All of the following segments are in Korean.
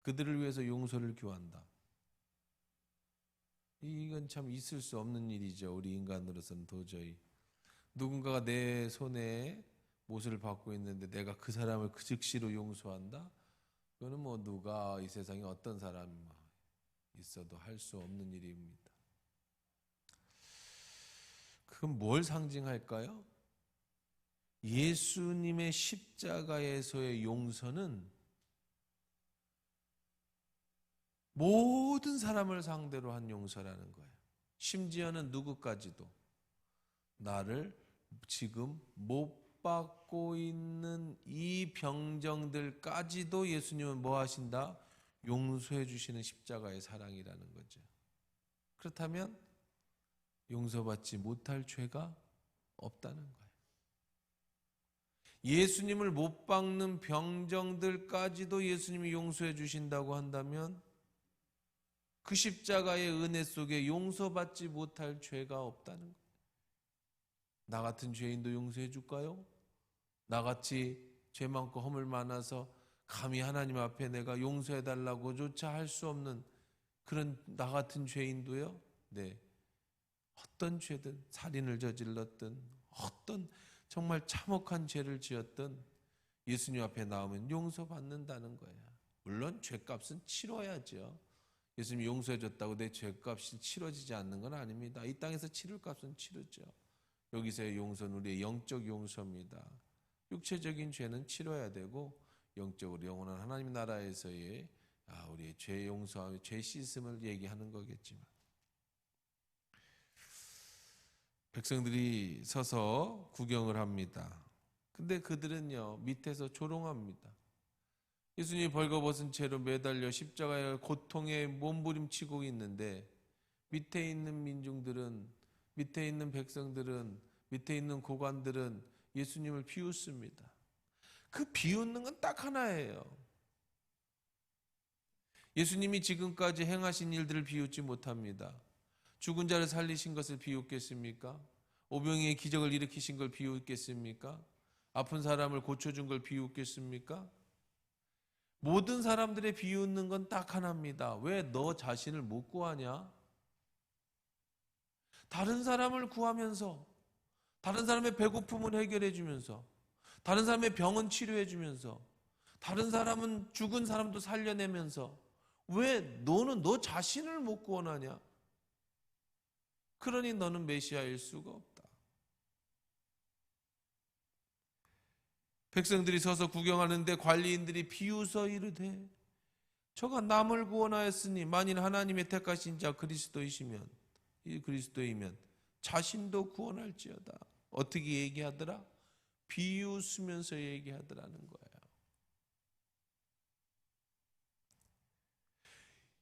그들을 위해서 용서를 구한다. 이건 참 있을 수 없는 일이죠. 우리 인간으로서는 도저히. 누군가가 내 손에 못을 받고 있는데 내가 그 사람을 그 즉시로 용서한다? 그거는 뭐 누가 이 세상에 어떤 사람이 있어도 할 수 없는 일입니다. 그건 뭘 상징할까요? 예수님의 십자가에서의 용서는 모든 사람을 상대로 한 용서라는 거예요. 심지어는 누구까지도 나를 지금 못 받고 있는 이 병정들까지도 예수님은 뭐 하신다? 용서해 주시는 십자가의 사랑이라는 거죠. 그렇다면 용서받지 못할 죄가 없다는 거예요. 예수님을 못 박는 병정들까지도 예수님이 용서해 주신다고 한다면 그 십자가의 은혜 속에 용서받지 못할 죄가 없다는 거예요. 나 같은 죄인도 용서해 줄까요? 나같이 죄 많고 허물 많아서 감히 하나님 앞에 내가 용서해 달라고조차 할 수 없는 그런 나 같은 죄인도요. 네, 어떤 죄든 살인을 저질렀든 어떤 정말 참혹한 죄를 지었든 예수님 앞에 나오면 용서받는다는 거예요. 물론 죄값은 치러야죠. 예수님이 용서해 줬다고 내 죄값이 치러지지 않는 건 아닙니다. 이 땅에서 치를 값은 치르죠. 여기서의 용서는 우리의 영적 용서입니다. 육체적인 죄는 치러야 되고 영적으로 영원한 하나님 나라에서의 우리의 죄 용서와 죄 씻음을 얘기하는 거겠지만, 백성들이 서서 구경을 합니다. 근데 그들은요 밑에서 조롱합니다. 예수님이 벌거벗은 채로 매달려 십자가의 고통에 몸부림치고 있는데 밑에 있는 민중들은, 밑에 있는 백성들은, 밑에 있는 고관들은 예수님을 비웃습니다. 그 비웃는 건 딱 하나예요. 예수님이 지금까지 행하신 일들을 비웃지 못합니다. 죽은 자를 살리신 것을 비웃겠습니까? 오병이의 기적을 일으키신 걸 비웃겠습니까? 아픈 사람을 고쳐준 걸 비웃겠습니까? 모든 사람들의 비웃는 건 딱 하나입니다. 왜 너 자신을 못 구하냐? 다른 사람을 구하면서, 다른 사람의 배고픔을 해결해 주면서, 다른 사람의 병은 치료해 주면서, 다른 사람은 죽은 사람도 살려내면서 왜 너는 너 자신을 못 구원하냐? 그러니 너는 메시아일 수가 없다. 백성들이 서서 구경하는데 관리인들이 비웃어 이르되 저가 남을 구원하였으니 만일 하나님의 택하신 자 그리스도이시면, 이 그리스도이면 자신도 구원할지어다. 어떻게 얘기하더라? 비웃으면서 얘기하더라는 거예요.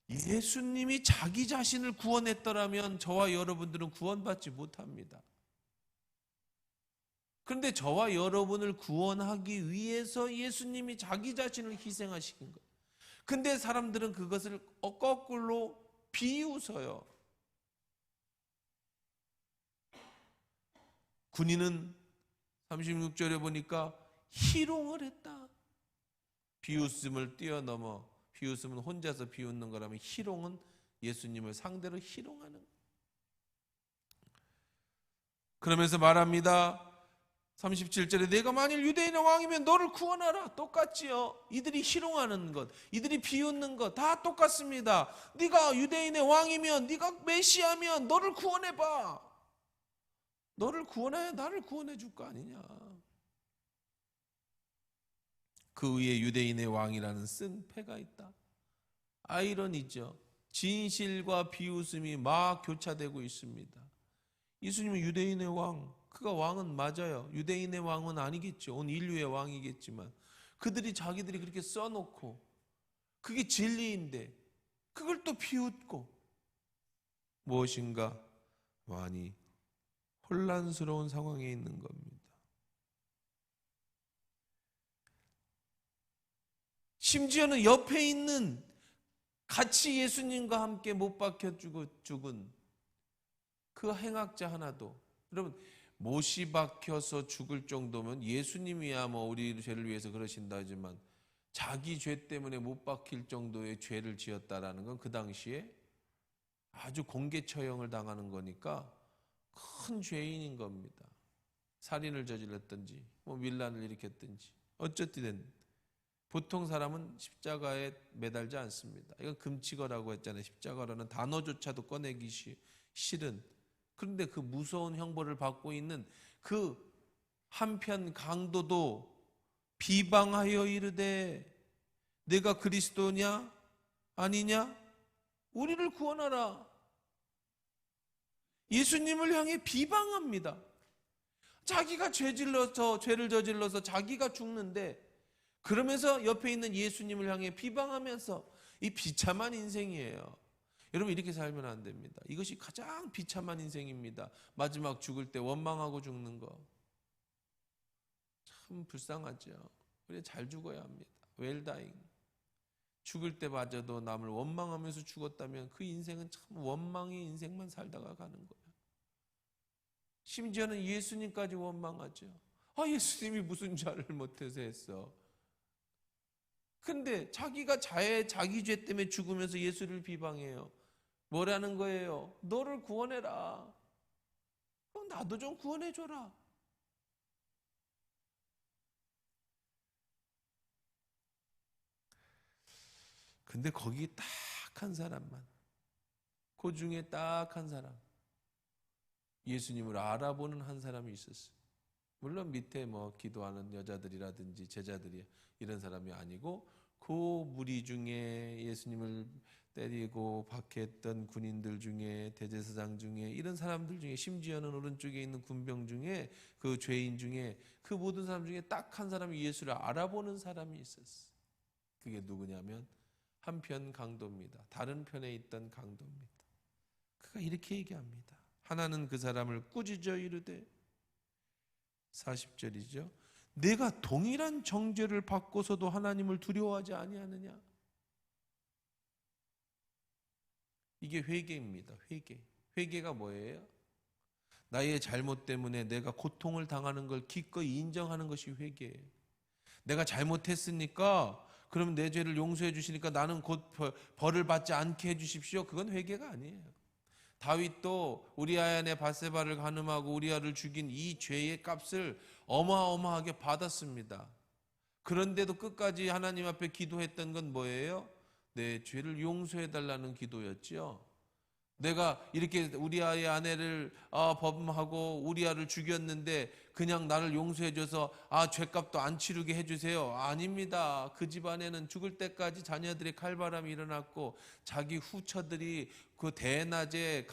예수님이 자기 자신을 구원했더라면 저와 여러분들은 구원받지 못합니다. 그런데 저와 여러분을 구원하기 위해서 예수님이 자기 자신을 희생하신 거예요. 근데 사람들은 그것을 거꾸로 비웃어요. 군인은 36절에 보니까 희롱을 했다. 비웃음을 뛰어넘어, 비웃음은 혼자서 비웃는 거라면 희롱은 예수님을 상대로 희롱하는 거예요. 그러면서 말합니다. 37절에 내가 만일 유대인의 왕이면 너를 구원하라. 똑같지요. 이들이 희롱하는 것, 이들이 비웃는 것 다 똑같습니다. 네가 유대인의 왕이면, 네가 메시아면 너를 구원해봐. 너를 구원해야 나를 구원해 줄 거 아니냐. 그 위에 유대인의 왕이라는 쓴 패가 있다. 아이러니죠. 진실과 비웃음이 막 교차되고 있습니다. 예수님은 유대인의 왕, 그가 왕은 맞아요. 유대인의 왕은 아니겠죠. 온 인류의 왕이겠지만 그들이 자기들이 그렇게 써놓고 그게 진리인데 그걸 또 비웃고 무엇인가 많이 혼란스러운 상황에 있는 겁니다. 심지어는 옆에 있는 같이 예수님과 함께 못 박혀 죽은 그 행악자 하나도, 여러분 못이 박혀서 죽을 정도면 예수님이야 뭐 우리 죄를 위해서 그러신다 하지만 자기 죄 때문에 못 박힐 정도의 죄를 지었다라는 건 그 당시에 아주 공개 처형을 당하는 거니까 큰 죄인인 겁니다. 살인을 저질렀든지 뭐 밀란을 일으켰든지 어쨌든 보통 사람은 십자가에 매달지 않습니다. 이건 금치거라고 했잖아요. 십자가라는 단어조차도 꺼내기 싫은, 그런데 그 무서운 형벌을 받고 있는 그 한편 강도도 비방하여 이르되 내가 그리스도냐 아니냐 우리를 구원하라. 예수님을 향해 비방합니다. 자기가 죄를 저질러서 자기가 죽는데, 그러면서 옆에 있는 예수님을 향해 비방하면서, 이 비참한 인생이에요. 여러분, 이렇게 살면 안 됩니다. 이것이 가장 비참한 인생입니다. 마지막 죽을 때 원망하고 죽는 거 참 불쌍하죠. 우리 잘 죽어야 합니다. 웰다잉. 죽을 때마저도 남을 원망하면서 죽었다면 그 인생은 참 원망의 인생만 살다가 가는 거예요. 심지어는 예수님까지 원망하죠. 예수님이 무슨 죄를 못해서 했어. 근데 자기가 자기 죄 때문에 죽으면서 예수를 비방해요. 뭐라는 거예요? 너를 구원해라. 그럼 나도 좀 구원해줘라. 근데 거기 딱 한 사람만, 그 중에 딱 한 사람, 예수님을 알아보는 한 사람이 있었어요. 물론 밑에 뭐 기도하는 여자들이라든지 제자들이 이런 사람이 아니고, 그 무리 중에 예수님을 때리고 박해했던 군인들 중에, 대제사장 중에, 이런 사람들 중에, 심지어는 오른쪽에 있는 군병 중에, 그 죄인 중에, 그 모든 사람 중에 딱 한 사람이 예수를 알아보는 사람이 있었어요. 그게 누구냐면 한편 강도입니다. 다른 편에 있던 강도입니다. 그가 이렇게 얘기합니다. 하나는 그 사람을 꾸짖어 이르되, 40절이죠. 내가 동일한 정죄를 받고서도 하나님을 두려워하지 아니하느냐. 이게 회개입니다. 회개가 뭐예요? 나의 잘못 때문에 내가 고통을 당하는 걸 기꺼이 인정하는 것이 회개예요. 내가 잘못했으니까 그럼 내 죄를 용서해 주시니까 나는 곧 벌을 받지 않게 해 주십시오. 그건 회개가 아니에요. 다윗도 우리아의 밧세바를 간음하고 우리아를 죽인 이 죄의 값을 어마어마하게 받았습니다. 그런데도 끝까지 하나님 앞에 기도했던 건 뭐예요? 내 죄를 용서해 달라는 기도였죠. 내가 이렇게 우리아의 아내를 범하고 우리아를 죽였는데 그냥 나를 용서해줘서 죄값도 안 치르게 해주세요. 아닙니다. 그 집안에는 죽을 때까지 자녀들의 칼바람이 일어났고, 자기 후처들이 그 대낮에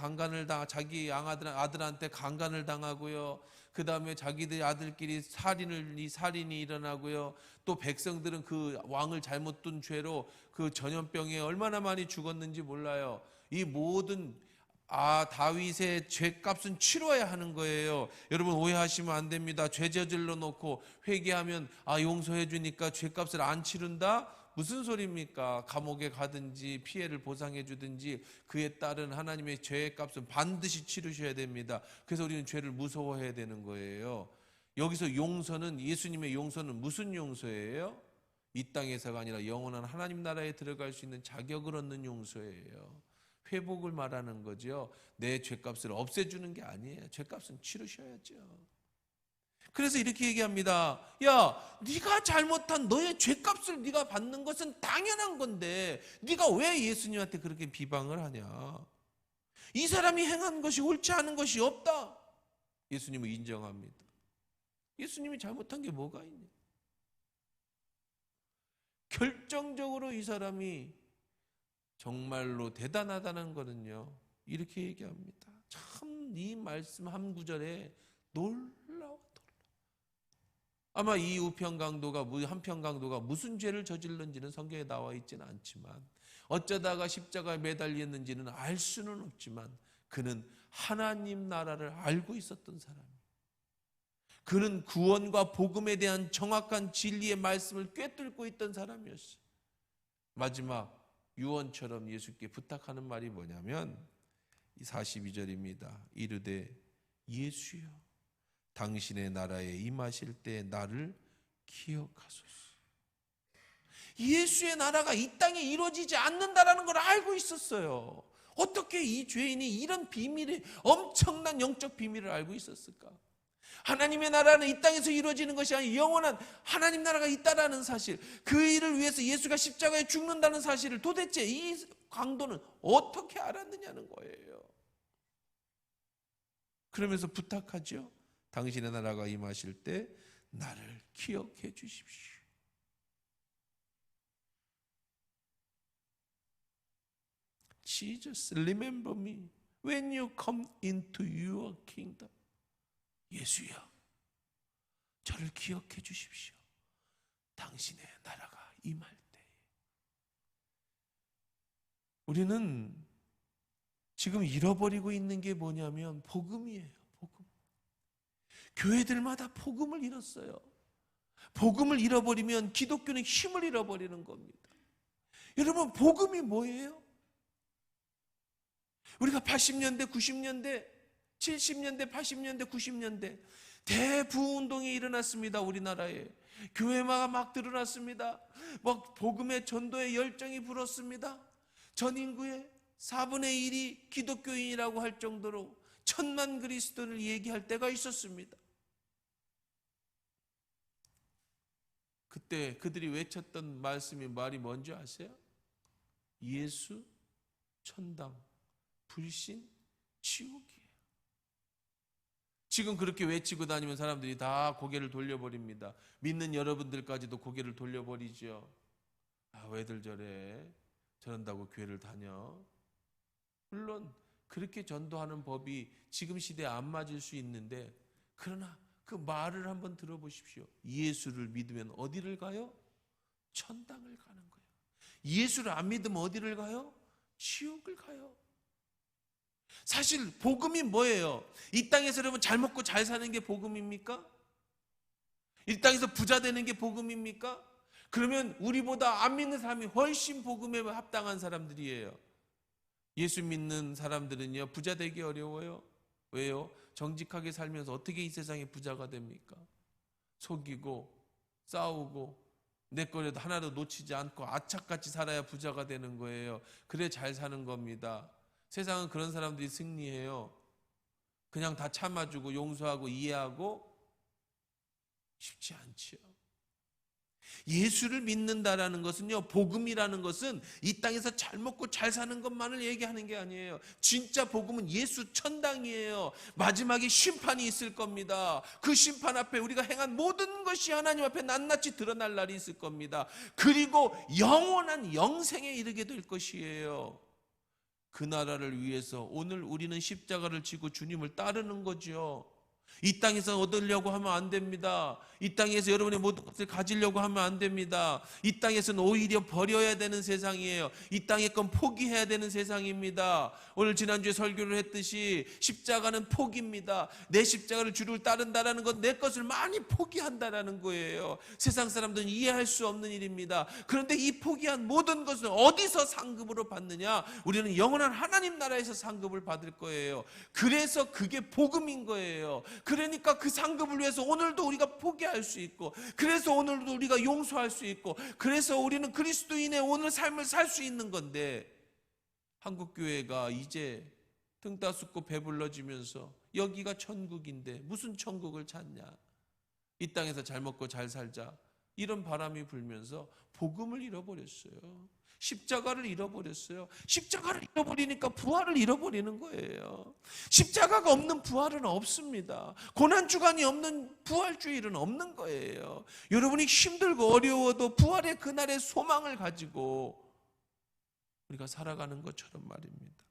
자기 아들한테 강간을 당하고요. 그 다음에 자기들 아들끼리 살인이 일어나고요. 또 백성들은 그 왕을 잘못 둔 죄로 그 전염병에 얼마나 많이 죽었는지 몰라요. 이 모든 다윗의 죄값은 치러야 하는 거예요. 여러분, 오해하시면 안 됩니다. 죄 저질러 놓고 회개하면 용서해 주니까 죄값을 안 치른다? 무슨 소리입니까? 감옥에 가든지 피해를 보상해 주든지 그에 따른 하나님의 죄의 값은 반드시 치르셔야 됩니다. 그래서 우리는 죄를 무서워해야 되는 거예요. 여기서 용서는, 예수님의 용서는 무슨 용서예요? 이 땅에서가 아니라 영원한 하나님 나라에 들어갈 수 있는 자격을 얻는 용서예요. 회복을 말하는 거죠. 내 죄값을 없애주는 게 아니에요. 죄값은 치르셔야죠. 그래서 이렇게 얘기합니다. 야, 네가 잘못한 너의 죄값을 네가 받는 것은 당연한 건데 네가 왜 예수님한테 그렇게 비방을 하냐. 이 사람이 행한 것이 옳지 않은 것이 없다. 예수님은 인정합니다. 예수님이 잘못한 게 뭐가 있냐. 결정적으로 이 사람이 정말로 대단하다는 거는요, 이렇게 얘기합니다. 참 이 말씀 한 구절에 놀라워. 아마 이 한편 강도가 무슨 죄를 저질렀는지는 성경에 나와 있지는 않지만, 어쩌다가 십자가에 매달렸는지는 알 수는 없지만, 그는 하나님 나라를 알고 있었던 사람이에요. 그는 구원과 복음에 대한 정확한 진리의 말씀을 꿰뚫고 있던 사람이었어요. 마지막 유언처럼 예수께 부탁하는 말이 뭐냐면 42절입니다. 이르되 예수여, 당신의 나라에 임하실 때 나를 기억하소서. 예수의 나라가 이 땅에 이루어지지 않는다라는 걸 알고 있었어요. 어떻게 이 죄인이 이런 비밀을, 엄청난 영적 비밀을 알고 있었을까? 하나님의 나라는 이 땅에서 이루어지는 것이 아니라 영원한 하나님 나라가 있다라는 사실, 그 일을 위해서 예수가 십자가에 죽는다는 사실을 도대체 이 강도는 어떻게 알았느냐는 거예요. 그러면서 부탁하죠. 당신의 나라가 임하실 때 나를 기억해 주십시오. Jesus, remember me when you come into your kingdom. 예수여, 저를 기억해 주십시오. 당신의 나라가 임할 때. 우리는 지금 잃어버리고 있는 게 뭐냐면 복음이에요. 복음. 교회들마다 복음을 잃었어요. 복음을 잃어버리면 기독교는 힘을 잃어버리는 겁니다. 여러분, 복음이 뭐예요? 우리가 80년대, 90년대, 70년대, 80년대, 90년대 대부운동이 일어났습니다. 우리나라에 교회가 막 드러났습니다. 막 복음의 전도의 열정이 불었습니다. 전 인구의 4분의 1이 기독교인이라고 할 정도로 1000만 그리스도를 얘기할 때가 있었습니다. 그때 그들이 외쳤던 말이 뭔지 아세요? 예수, 천당, 불신, 지옥이에요. 지금 그렇게 외치고 다니면 사람들이 다 고개를 돌려버립니다. 믿는 여러분들까지도 고개를 돌려버리죠. 아, 왜들 저래? 저런다고 교회를 다녀? 물론 그렇게 전도하는 법이 지금 시대에 안 맞을 수 있는데, 그러나 그 말을 한번 들어보십시오. 예수를 믿으면 어디를 가요? 천당을 가는 거예요. 예수를 안 믿으면 어디를 가요? 지옥을 가요. 사실 복음이 뭐예요? 이 땅에서 여러분 잘 먹고 잘 사는 게 복음입니까? 이 땅에서 부자 되는 게 복음입니까? 그러면 우리보다 안 믿는 사람이 훨씬 복음에 합당한 사람들이에요. 예수 믿는 사람들은요, 부자 되기 어려워요. 왜요? 정직하게 살면서 어떻게 이 세상에 부자가 됩니까? 속이고 싸우고 내 거라도 하나도 놓치지 않고 악착같이 살아야 부자가 되는 거예요. 그래 잘 사는 겁니다. 세상은 그런 사람들이 승리해요. 그냥 다 참아주고 용서하고 이해하고 쉽지 않지요. 예수를 믿는다라는 것은요, 복음이라는 것은 이 땅에서 잘 먹고 잘 사는 것만을 얘기하는 게 아니에요. 진짜 복음은 예수 천당이에요. 마지막에 심판이 있을 겁니다. 그 심판 앞에 우리가 행한 모든 것이 하나님 앞에 낱낱이 드러날 날이 있을 겁니다. 그리고 영원한 영생에 이르게 될 것이에요. 그 나라를 위해서 오늘 우리는 십자가를 지고 주님을 따르는 거죠. 이 땅에서 얻으려고 하면 안 됩니다. 이 땅에서 여러분의 모든 것을 가지려고 하면 안 됩니다. 이 땅에서는 오히려 버려야 되는 세상이에요. 이 땅의 건 포기해야 되는 세상입니다. 오늘 지난주에 설교를 했듯이 십자가는 포기입니다. 내 십자가를 주를 따른다는 건 내 것을 많이 포기한다는 거예요. 세상 사람들은 이해할 수 없는 일입니다. 그런데 이 포기한 모든 것은 어디서 상급으로 받느냐? 우리는 영원한 하나님 나라에서 상급을 받을 거예요. 그래서 그게 복음인 거예요. 그러니까 그 상급을 위해서 오늘도 우리가 포기할 수 있고, 그래서 오늘도 우리가 용서할 수 있고, 그래서 우리는 그리스도인의 오늘 삶을 살 수 있는 건데, 한국교회가 이제 등 따숩고 배불러지면서 여기가 천국인데 무슨 천국을 찾냐, 이 땅에서 잘 먹고 잘 살자, 이런 바람이 불면서 복음을 잃어버렸어요. 십자가를 잃어버렸어요. 십자가를 잃어버리니까 부활을 잃어버리는 거예요. 십자가가 없는 부활은 없습니다. 고난주간이 없는 부활주일은 없는 거예요. 여러분이 힘들고 어려워도 부활의 그날의 소망을 가지고 우리가 살아가는 것처럼 말입니다.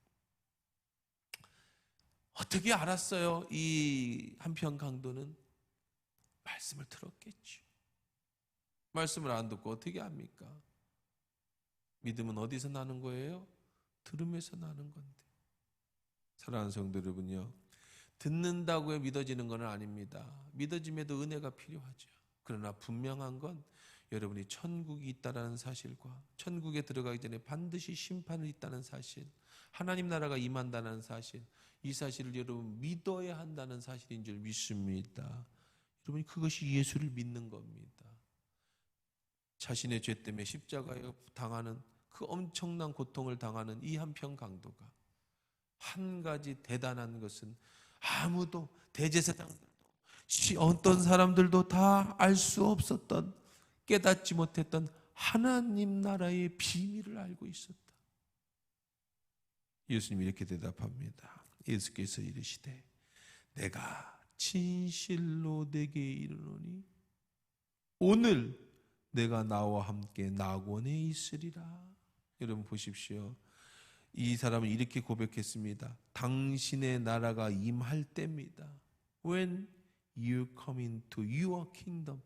어떻게 알았어요? 이 한편 강도는 말씀을 들었겠죠. 말씀을 안 듣고 어떻게 합니까? 믿음은 어디서 나는 거예요? 들음에서 나는 건데. 사랑하는 성도 여러분요, 듣는다고 믿어지는 건 아닙니다. 믿어짐에도 은혜가 필요하죠. 그러나 분명한 건 여러분이 천국이 있다는 사실과 천국에 들어가기 전에 반드시 심판이 있다는 사실, 하나님 나라가 임한다는 사실, 이 사실을 여러분 믿어야 한다는 사실인 줄 믿습니다. 여러분이 그것이 예수를 믿는 겁니다. 자신의 죄 때문에 십자가에 당하는 그 엄청난 고통을 당하는 이 한편 강도가 한 가지 대단한 것은 아무도 대제사장들도 어떤 사람들도 다 알 수 없었던, 깨닫지 못했던 하나님 나라의 비밀을 알고 있었다. 예수님이 이렇게 대답합니다. 예수께서 이르시되 내가 진실로 내게 이르노니 오늘 내가 나와 함께 낙원에 있으리라. 여러분 보십시오. 이 사람은 이렇게 고백했습니다. 당신의 나라가 임할 때입니다. When you come into your kingdom.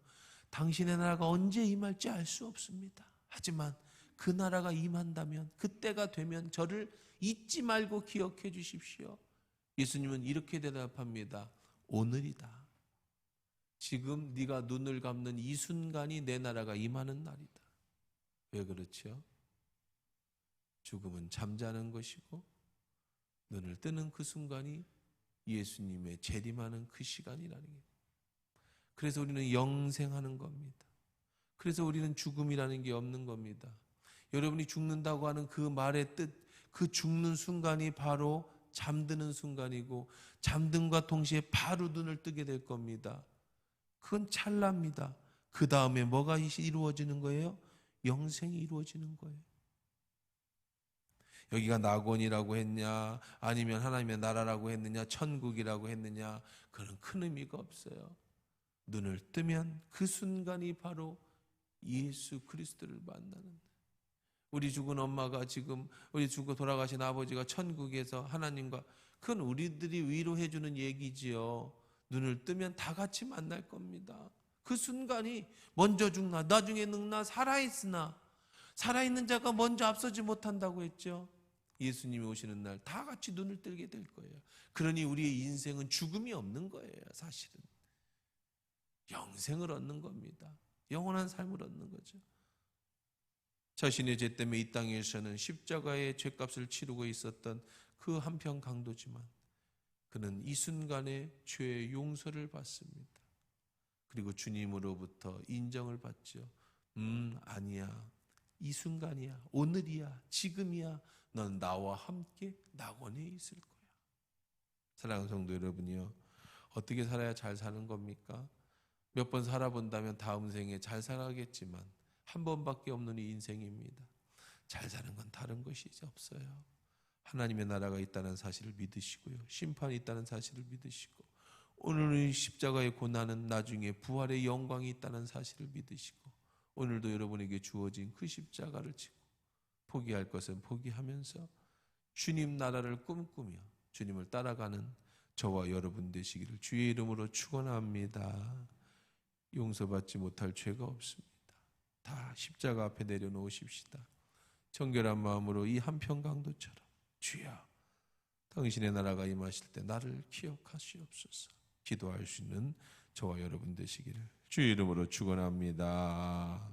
당신의 나라가 언제 임할지 알 수 없습니다. 하지만 그 나라가 임한다면, 그때가 되면 저를 잊지 말고 기억해 주십시오. 예수님은 이렇게 대답합니다. 오늘이다. 지금 네가 눈을 감는 이 순간이 내 나라가 임하는 날이다. 왜 그렇죠? 죽음은 잠자는 것이고 눈을 뜨는 그 순간이 예수님의 재림하는 그 시간이라는 게. 그래서 우리는 영생하는 겁니다. 그래서 우리는 죽음이라는 게 없는 겁니다. 여러분이 죽는다고 하는 그 말의 뜻, 그 죽는 순간이 바로 잠드는 순간이고 잠듦과 동시에 바로 눈을 뜨게 될 겁니다. 그건 찰나입니다. 그 다음에 뭐가 이루어지는 거예요? 영생이 이루어지는 거예요. 여기가 낙원이라고 했냐, 아니면 하나님의 나라라고 했느냐, 천국이라고 했느냐, 그런 큰 의미가 없어요. 눈을 뜨면 그 순간이 바로 예수 그리스도를 만나는, 우리 죽은 엄마가 지금, 우리 죽고 돌아가신 아버지가 천국에서 하나님과, 그건 우리들이 위로해 주는 얘기지요. 눈을 뜨면 다 같이 만날 겁니다. 그 순간이 먼저 죽나 나중에 늙나 살아있으나 살아있는 자가 먼저 앞서지 못한다고 했죠. 예수님이 오시는 날 다 같이 눈을 뜨게 될 거예요. 그러니 우리의 인생은 죽음이 없는 거예요. 사실은 영생을 얻는 겁니다. 영원한 삶을 얻는 거죠. 자신의 죄 때문에 이 땅에서는 십자가의 죄값을 치르고 있었던 그 한편 강도지만 그는 이 순간에 죄의 용서를 받습니다. 그리고 주님으로부터 인정을 받죠. 아니야. 이 순간이야. 오늘이야. 지금이야. 넌 나와 함께 낙원에 있을 거야. 사랑하는 성도 여러분이요. 어떻게 살아야 잘 사는 겁니까? 몇 번 살아본다면 다음 생에 잘 살아겠지만 한 번밖에 없는 이 인생입니다. 잘 사는 건 다른 것이 없어요. 하나님의 나라가 있다는 사실을 믿으시고요. 심판이 있다는 사실을 믿으시고 오늘의 십자가의 고난은 나중에 부활의 영광이 있다는 사실을 믿으시고 오늘도 여러분에게 주어진 그 십자가를 지고 포기할 것은 포기하면서 주님 나라를 꿈꾸며 주님을 따라가는 저와 여러분 되시기를 주의 이름으로 축원합니다. 용서받지 못할 죄가 없습니다. 다 십자가 앞에 내려놓으십시다. 정결한 마음으로 이 한편 강도처럼 주여 당신의 나라가 임하실 때 나를 기억하시옵소서. 기도할 수 있는 저와 여러분 되시기를 주의 이름으로 축원합니다.